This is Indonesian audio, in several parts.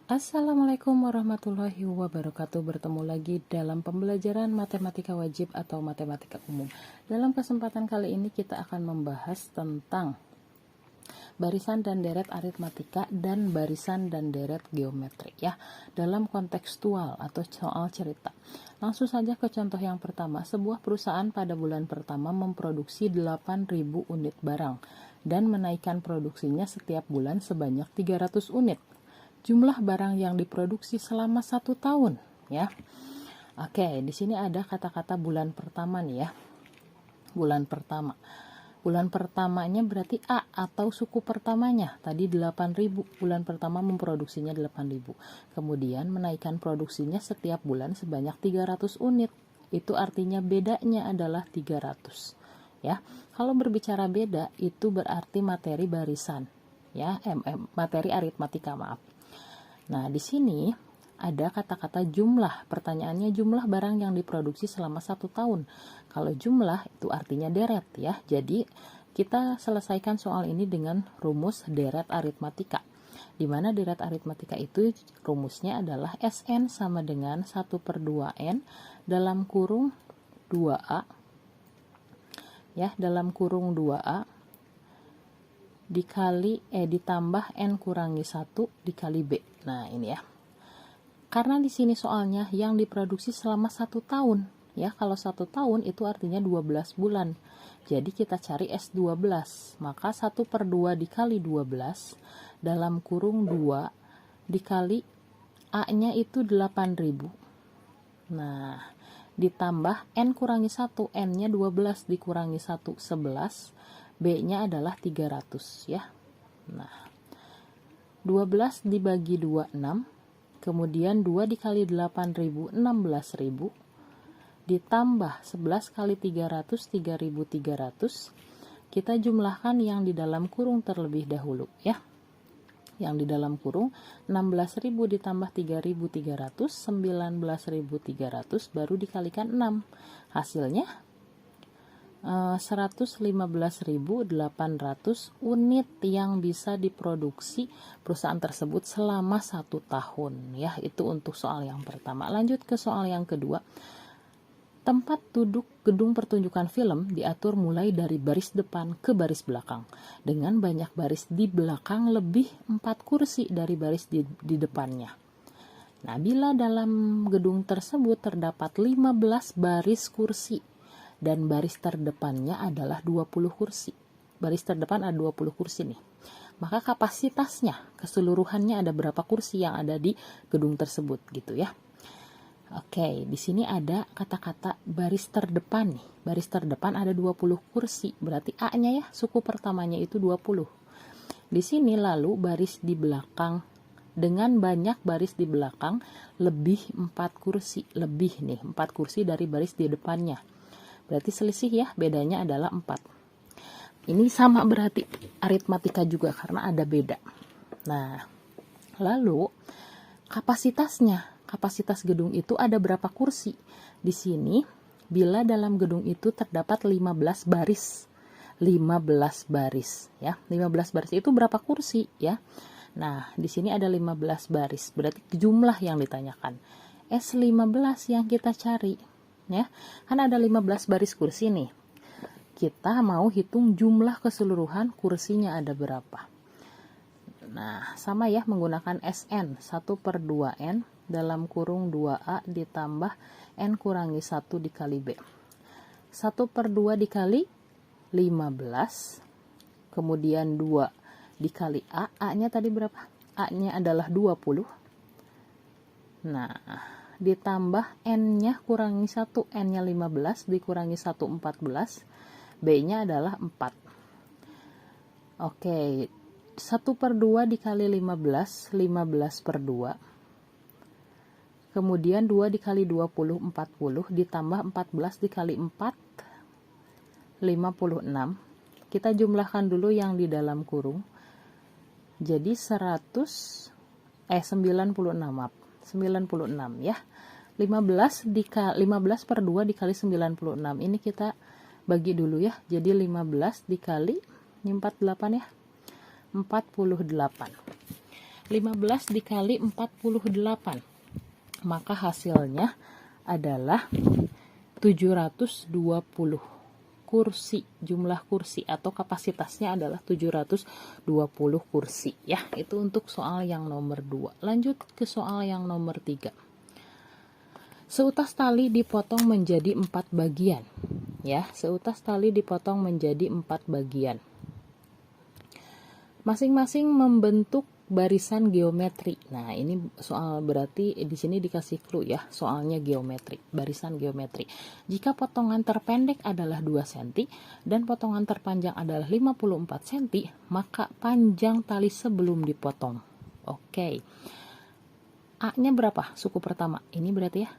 Assalamualaikum warahmatullahi wabarakatuh. Bertemu lagi dalam pembelajaran matematika wajib atau matematika umum. Dalam kesempatan kali ini kita akan membahas tentang barisan dan deret aritmatika dan barisan dan deret geometri ya, dalam kontekstual atau soal cerita. Langsung saja ke contoh yang pertama. Sebuah perusahaan pada bulan pertama memproduksi 8.000 unit barang dan menaikkan produksinya setiap bulan sebanyak 300 unit. Jumlah barang yang diproduksi selama 1 tahun ya. Oke, di sini ada kata-kata bulan pertama nih ya. Bulan pertama. Bulan pertamanya berarti A atau suku pertamanya. Tadi 8.000, bulan pertama memproduksinya 8.000. Kemudian menaikkan produksinya setiap bulan sebanyak 300 unit. Itu artinya bedanya adalah 300 ya. Kalau berbicara beda itu berarti materi barisan ya, materi aritmatika maaf. Nah, di sini ada kata-kata jumlah. Pertanyaannya jumlah barang yang diproduksi selama 1 tahun. Kalau jumlah itu artinya deret ya. Jadi kita selesaikan soal ini dengan rumus deret aritmatika. Di mana deret aritmatika itu rumusnya adalah Sn sama dengan 1/2n dalam kurung 2a ya, dalam kurung 2a ditambah n kurangi 1 dikali b. Nah, ini ya. Karena di sini soalnya yang diproduksi selama 1 tahun ya. Kalau 1 tahun itu artinya 12 bulan. Jadi kita cari S12. Maka 1/2 dikali 12 dalam kurung 2 dikali A-nya itu 8.000. Nah, ditambah n kurangi 1. N-nya 12 dikurangi 1, 11. B-nya adalah 300 ya. Nah, 12 dibagi 2, 6. Kemudian 2 dikali 8.000, 16.000. Ditambah 11 kali 300, 3.300. Kita jumlahkan yang di dalam kurung terlebih dahulu ya. Yang di dalam kurung 16.000 ditambah 3.300, 19.300 baru dikalikan 6. Hasilnya 115.800 unit yang bisa diproduksi perusahaan tersebut selama 1 tahun ya. Itu untuk soal yang pertama. Lanjut ke soal yang kedua. Tempat duduk gedung pertunjukan film diatur mulai dari baris depan ke baris belakang dengan banyak baris di belakang lebih 4 kursi dari baris di depannya. Nah, bila dalam gedung tersebut terdapat 15 baris kursi dan baris terdepannya adalah 20 kursi. Baris terdepan ada 20 kursi nih. Maka kapasitasnya, keseluruhannya ada berapa kursi yang ada di gedung tersebut gitu ya. Oke, di sini ada kata-kata baris terdepan nih. Baris terdepan ada 20 kursi. Berarti A-nya ya, suku pertamanya itu 20. Di sini lalu baris di belakang dengan banyak baris di belakang lebih 4 kursi. Lebih nih, 4 kursi dari baris di depannya. Berarti selisih ya, bedanya adalah 4. Ini sama berarti aritmatika juga karena ada beda. Nah, lalu kapasitas gedung itu ada berapa kursi? Di sini bila dalam gedung itu terdapat 15 baris. 15 baris ya. 15 baris itu berapa kursi ya? Nah, di sini ada 15 baris. Berarti jumlah yang ditanyakan. S15 yang kita cari. Ya, kan ada 15 baris kursi nih. Kita mau hitung jumlah keseluruhan kursinya ada berapa. Nah, sama ya, menggunakan Sn 1/2n dalam kurung 2a ditambah n kurangi 1 dikali b. 1/2 dikali 15. Kemudian 2 dikali a. A-nya tadi berapa? A-nya adalah 20. Nah, ditambah n-nya kurangi 1, n-nya 15 dikurangi 1, 14, b-nya adalah 4. Oke, 1/2 dikali 15, 15/2. Kemudian 2 dikali 20, 40, ditambah 14 dikali 4, 56. Kita jumlahkan dulu yang di dalam kurung. Jadi 96 ya. 15/2 dikali 96. Ini kita bagi dulu ya. Jadi 15 dikali 48 ya. 48. 15 dikali 48. Maka hasilnya adalah 720 kursi. Jumlah kursi atau kapasitasnya adalah 720 kursi ya. Itu untuk soal yang nomor 2. Lanjut ke soal yang nomor 3. Seutas tali dipotong menjadi 4 bagian ya. Seutas tali dipotong menjadi 4 bagian. Masing-masing membentuk barisan geometri. Nah, ini soal berarti di sini dikasih clue ya, soalnya geometri, barisan geometri. Jika potongan terpendek adalah 2 cm dan potongan terpanjang adalah 54 cm, maka panjang tali sebelum dipotong. Oke. A-nya berapa? Suku pertama. Ini berarti ya.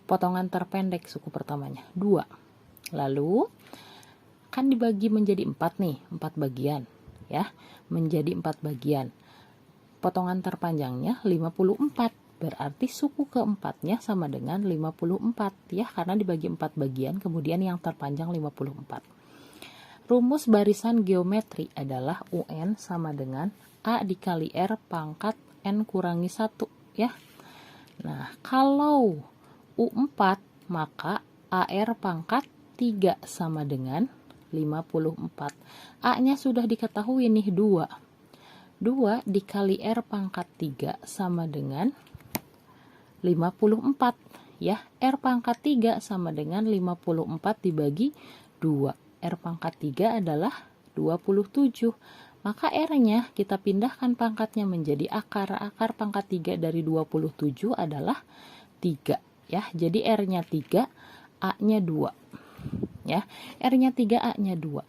Potongan terpendek suku pertamanya 2. Lalu kan dibagi menjadi 4 nih, 4 bagian ya, menjadi 4 bagian. Potongan terpanjangnya 54, berarti suku keempatnya sama dengan 54 ya, karena dibagi 4 bagian, kemudian yang terpanjang 54. Rumus barisan geometri adalah UN sama dengan A dikali R pangkat N kurangi 1 ya. Nah, kalau U4 maka AR pangkat 3 sama dengan 54. A-nya sudah diketahui nih 2. 2 dikali R pangkat 3 sama dengan 54 ya. R pangkat 3 sama dengan 54 dibagi 2. R pangkat 3 adalah 27. Maka R-nya kita pindahkan pangkatnya menjadi akar. Akar pangkat 3 dari 27 adalah 3 ya. Jadi R-nya 3, A-nya 2. Ya, R-nya 3, A-nya 2.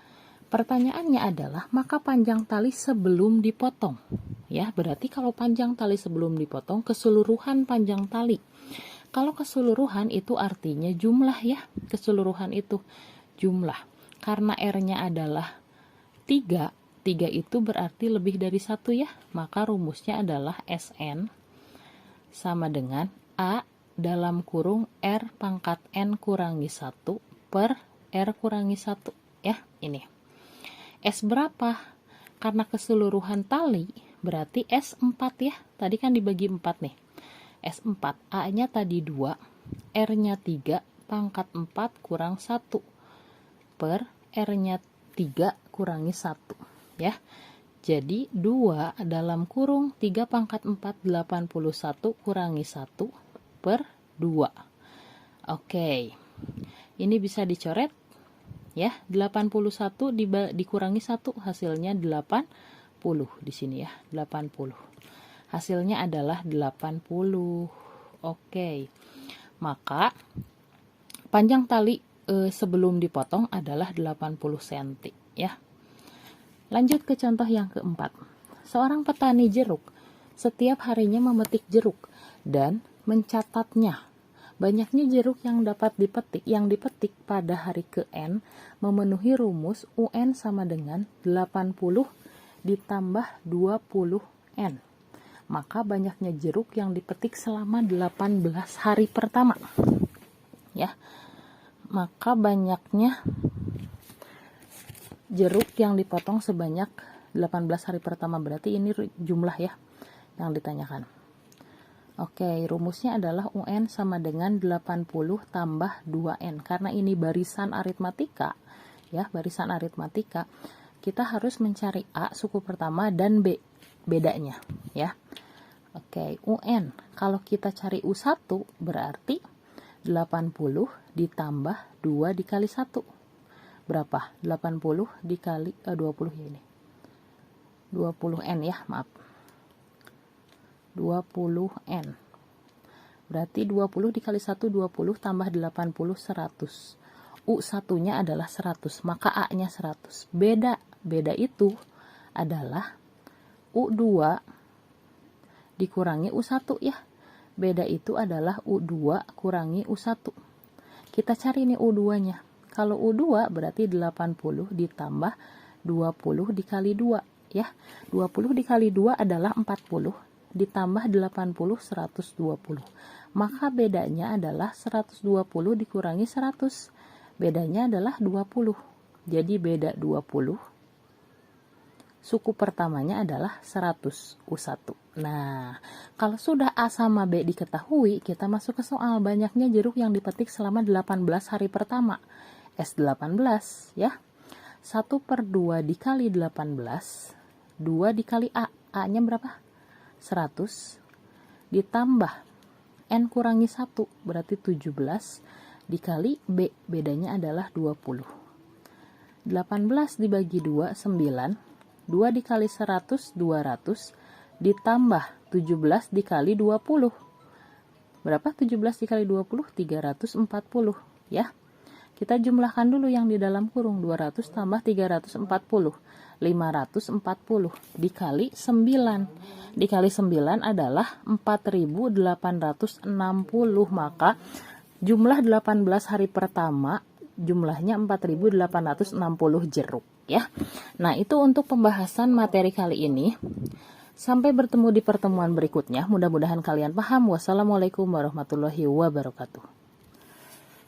Pertanyaannya adalah maka panjang tali sebelum dipotong. Ya, berarti kalau panjang tali sebelum dipotong keseluruhan panjang tali. Kalau keseluruhan itu artinya jumlah ya. Keseluruhan itu jumlah. Karena R-nya adalah 3, 3 itu berarti lebih dari 1 ya. Maka rumusnya adalah SN sama dengan A dalam kurung R pangkat N kurangi 1 per R kurangi 1 ya. Ini S berapa? Karena keseluruhan tali berarti S4 ya. Tadi kan dibagi 4 nih. S4, A-nya tadi 2, R-nya 3 pangkat 4 kurang 1 per R-nya 3 kurangi 1 ya. Jadi 2 dalam kurung 3 pangkat 4 81 kurangi 1 per 2. Oke. Ini bisa dicoret ya. 81 dikurangi 1 hasilnya 80 di sini ya. 80. Hasilnya adalah 80. Oke. Maka panjang tali sebelum dipotong adalah 80 cm ya. Lanjut ke contoh yang keempat. Seorang petani jeruk setiap harinya memetik jeruk dan mencatatnya. Banyaknya jeruk yang dipetik pada hari ke-N memenuhi rumus UN sama dengan 80 ditambah 20N. Maka banyaknya jeruk yang dipetik selama 18 hari pertama. Ya. Maka banyaknya jeruk yang dipotong sebanyak 18 hari pertama, berarti ini jumlah ya yang ditanyakan. Oke, rumusnya adalah UN sama dengan 80 tambah 2N. Karena ini barisan aritmatika, ya, barisan aritmatika, kita harus mencari A suku pertama dan B bedanya, ya. Oke, UN. Kalau kita cari U1 berarti 80 ditambah 2 dikali 1. Berapa? 80 dikali 20 ya ini. 20N ya, maaf. 20N. Berarti 20 dikali 1 20 tambah 80 100. U1-nya adalah 100, maka A-nya 100. Beda itu adalah U2 dikurangi U1 ya. Beda itu adalah U2 kurangi U1. Kita cari nih U2-nya. Kalau U2 berarti 80 ditambah 20 dikali 2 ya. 20 dikali 2 adalah 40 ditambah 80 120. Maka bedanya adalah 120 dikurangi 100. Bedanya adalah 20. Jadi beda 20 suku pertamanya adalah 100 U1. Nah, kalau sudah A sama B diketahui, kita masuk ke soal banyaknya jeruk yang dipetik selama 18 hari pertama. S18 ya. 1/2 dikali 18, 2 dikali A. A-nya berapa? 100. Ditambah N kurangi 1, berarti 17. Dikali B, bedanya adalah 20. 18 dibagi 2, 9. 2 dikali 100, 200, ditambah 17 dikali 20. Berapa 17 dikali 20? 340 ya. Kita jumlahkan dulu yang di dalam kurung, 200 tambah 340, 540 dikali 9. Dikali 9 adalah 4860, maka jumlah 18 hari pertama jumlahnya 4860 jeruk ya. Nah, itu untuk pembahasan materi kali ini. Sampai bertemu di pertemuan berikutnya. Mudah-mudahan kalian paham. Wassalamualaikum warahmatullahi wabarakatuh.